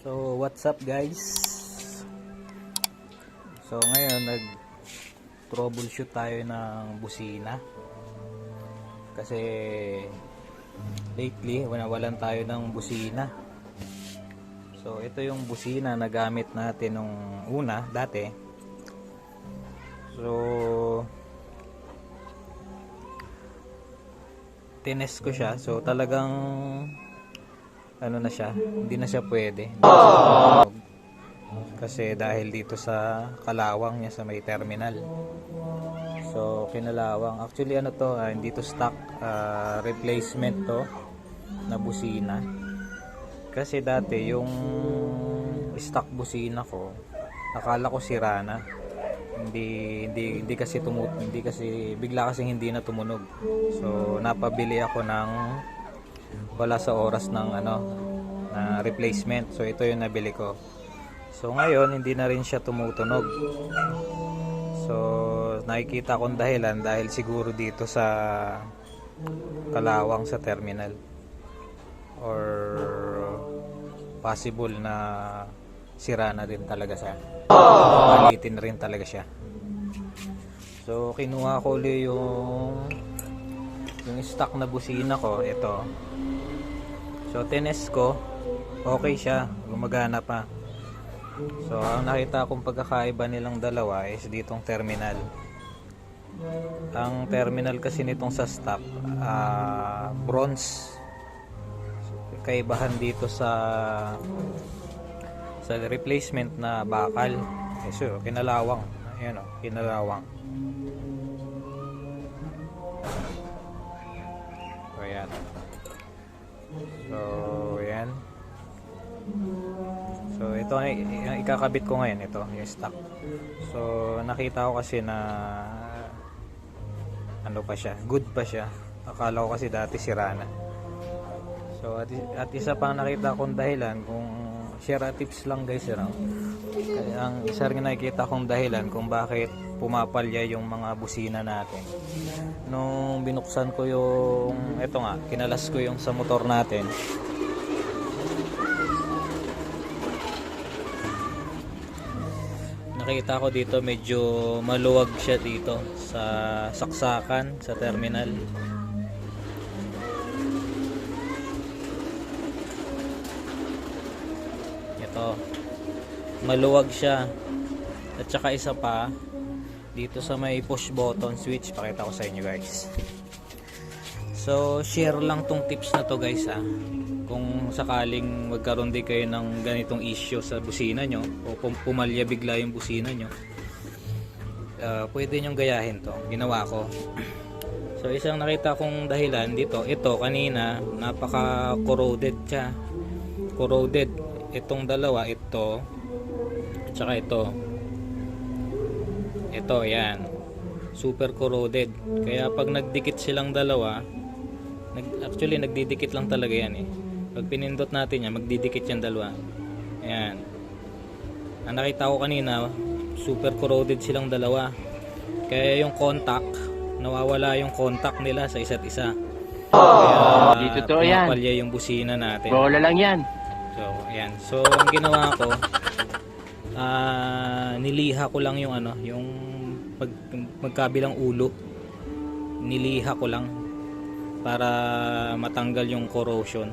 So what's up guys? So ngayon nag troubleshoot tayo ng busina. Kasi lately nawalan tayo ng busina. So ito yung busina na gamit natin nung una dati. So tinest ko siya. So talagang ano na siya, hindi na siya pwede. Kasi dahil dito sa kalawang niya sa may terminal. So kinalawang. Actually ano to, hindi to stock, replacement to na busina. Kasi dati yung stock busina ko, akala ko sira na. Hindi kasi hindi kasi bigla kasi hindi na tumunog. So napabili ako ng wala sa oras ng na replacement. So ito yung nabili ko. So ngayon hindi na rin siya tumutunog. So nakikita kong dahilan dahil siguro dito sa kalawang sa terminal, or possible na sira na rin talaga siya. Palitin rin talaga siya. So kinuha ko ulit yung stock na busina ko, ito. So tinest ko, okay siya, gumagana pa. So ang nakita kong pagkakaiba nilang dalawa is ditong terminal. Ang terminal kasi nitong sa stock, bronze. Kaibahan dito sa replacement na bakal. So kinalawang, ayan o, kinalawang. So ayan. So ayan. So ito ang ikakabit ko ngayon, ito yung stock. So nakita ko kasi na ano pa siya, good pa siya. Akala ko kasi dati sira na. So at isa pang nakita kong dahilan, kung share tips lang guys, ang isa rin nakikita kong dahilan kung bakit pumapalya yung mga busina natin. Nung binuksan ko yung ito nga, kinalas ko yung sa motor natin. Nakita ko dito medyo maluwag siya dito sa saksakan sa terminal. Ito, maluwag siya. At saka isa pa dito sa may push button switch, pakita ko sa inyo guys. So share lang tong tips na to guys, kung sakaling magkaroon din kayo ng ganitong issue sa busina nyo, o kung pumalya bigla yung busina nyo, pwede nyong gayahin to. Ginawa ko. So isang nakita kong dahilan dito, ito kanina napaka corroded siya. Corroded itong dalawa, ito at saka ito yan, super corroded. Kaya pag nagdikit silang dalawa, actually nagdidikit lang talaga yan pag pinindot natin yan, magdidikit yan dalawa. Ayan, ang nakita ko kanina, super corroded silang dalawa. Kaya yung contact, nawawala yung contact nila sa isa't isa. Kaya pumapalya yung busina natin. Bola lang yan. So ayan, so ang ginawa ko, niliha ko lang yung yung magkabilang ulo, niliha ko lang para matanggal yung corrosion.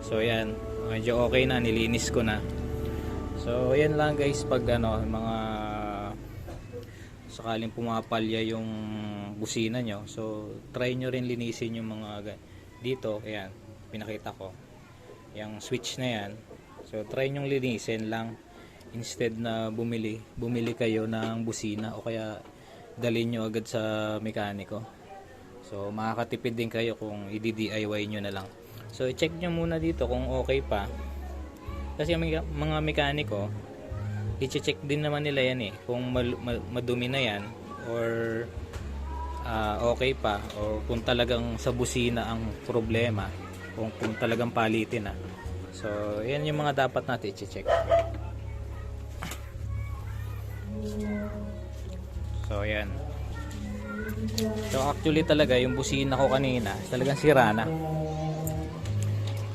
So ayan, medyo okay na, nilinis ko na. So ayan lang guys, pag mga sakaling pumapalya yung busina nyo, so try nyo rin linisin yung mga dito. Ayan, pinakita ko yung switch na yan. So try nyong linisin lang, instead na bumili kayo ng busina, o kaya dalhin nyo agad sa mekaniko. So makakatipid din kayo kung i-DIY nyo na lang. So i-check nyo muna dito kung okay pa, kasi mga mekaniko, i-check din naman nila yan kung madumi na yan, or okay pa, or kung talagang sa busina ang problema, kung talagang palitin na. So yan yung mga dapat natin i-check. So yan. So actually talaga yung busina ko kanina talagang sira na.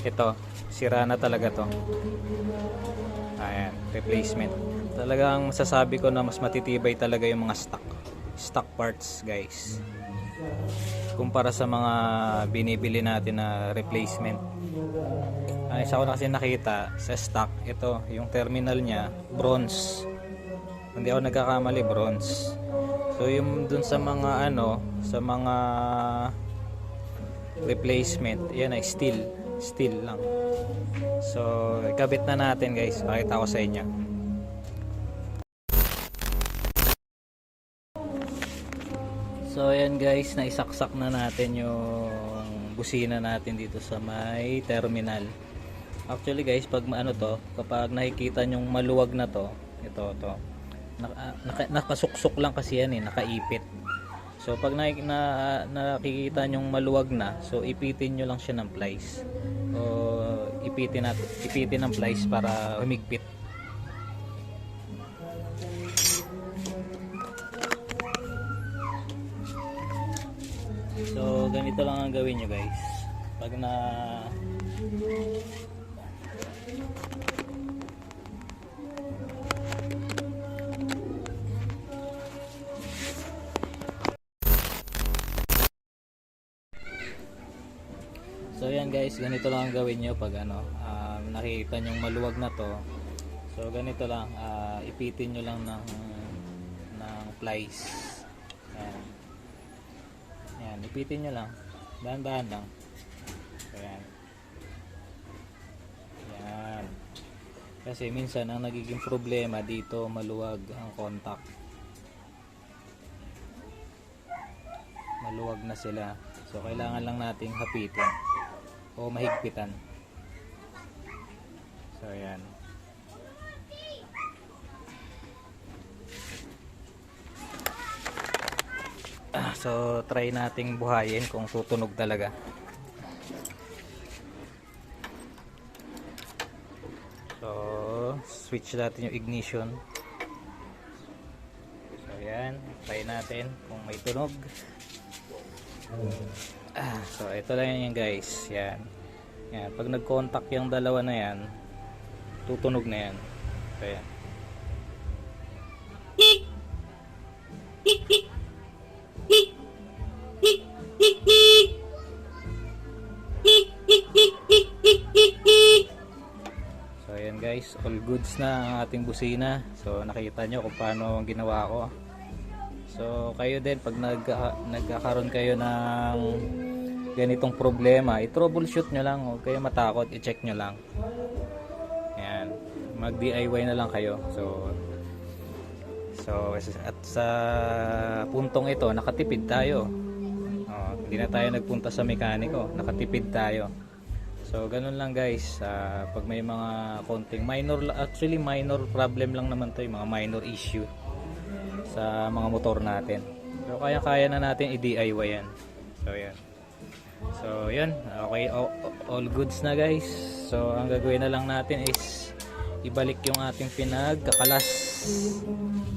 Ito, sira na talaga to. Ayan, replacement. Talagang masasabi ko na mas matitibay talaga yung mga stock parts, guys, kumpara sa mga binibili natin na replacement. Isa ko na kasi nakita sa stock, ito yung terminal niya bronze, hindi ako nagkakamali, bronze. So yung dun sa mga sa mga replacement, yan ay steel lang. So ikabit na natin, guys, pakita ko sa inyo. So ayan, guys, naisaksak na natin yung busina natin dito sa may terminal. Actually, guys, pag kapag nakikita nyong maluwag na to, ito nakasuksok lang kasi yan, nakaipit. So pag nakikita nyong maluwag na, so ipitin nyo lang siya ng plies, o ipitin ng plies para humigpit. So ganito lang ang gawin nyo, guys, pag So yan, guys, ganito lang ang gawin nyo pag nakikita nyong maluwag na to. So ganito lang, ipitin nyo lang ng plies. Yan, ipitin nyo lang, dahan-dahan lang. So yan. Yan. Kasi minsan ang nagiging problema dito, maluwag ang contact. Maluwag na sila. So kailangan lang nating hapitin o mahigpitan. So ayan. So try nating buhayin kung tutunog talaga. So switch natin yung ignition. So ayan, try natin kung may tunog. So ito lang yan, guys. Yan. Pag nag-contact yung dalawa na yan, tutunog na yan. So yan. So ayan, guys, all goods na ang ating busina. So nakita nyo kung paano ang ginawa ko. So kayo din, pag nagkakaroon kayo ng ganitong problema, i-troubleshoot nyo lang, huwag kayo matakot, i-check nyo lang. Ayan, mag DIY na lang kayo. So at sa puntong ito, nakatipid tayo. Hindi na tayo nagpunta sa mekaniko, nakatipid tayo. So ganun lang, guys. Pag may mga konting minor problem lang naman to, yung mga minor issue sa mga motor natin. So kaya na natin i-DIY yan. So yan. So yan, okay, all goods na, guys. So ang gagawin na lang natin is ibalik yung ating pinagkakalas.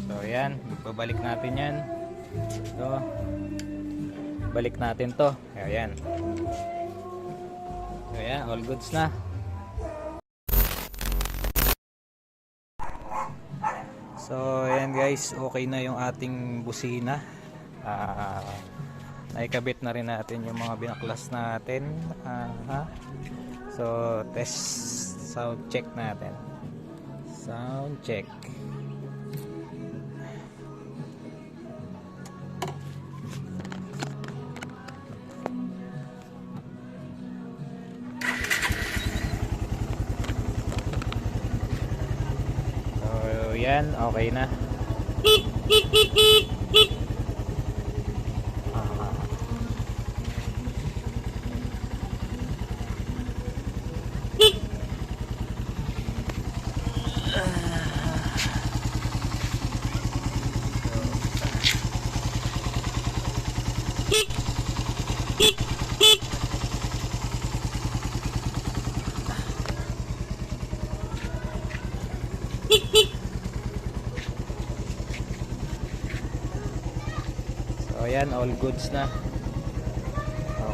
So yan, babalik natin yan. So balik natin to. Ayan. So yan, all goods na. So ayan, guys, okay na yung ating busina. Naikabit na rin natin yung mga binaklas natin. So test sound check natin. Sound check. So yan, okay na. So ayan, all goods na.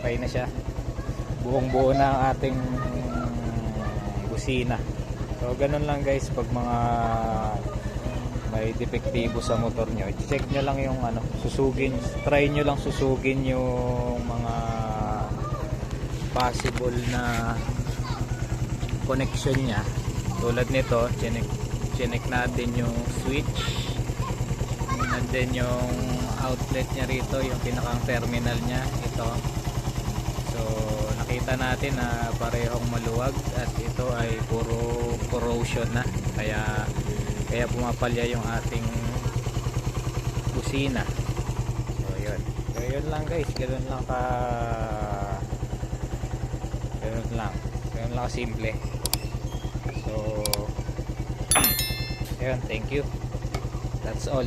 Okay na siya. Buong buo na ang ating busina. So ganun lang guys, pag mga may depektibo sa motor nyo, check nyo lang yung ano, susugin, try nyo lang susugin yung mga possible na connection nya. Tulad nito, chinek natin yung switch, and then yung outlet nya rito, yung pinakang terminal nya, ito. So nakita natin na parehong maluwag at ito ay puro corrosion na, kaya pumapalya yung ating busina. So yun lang guys, ganun lang simple. So ayun, thank you, that's all.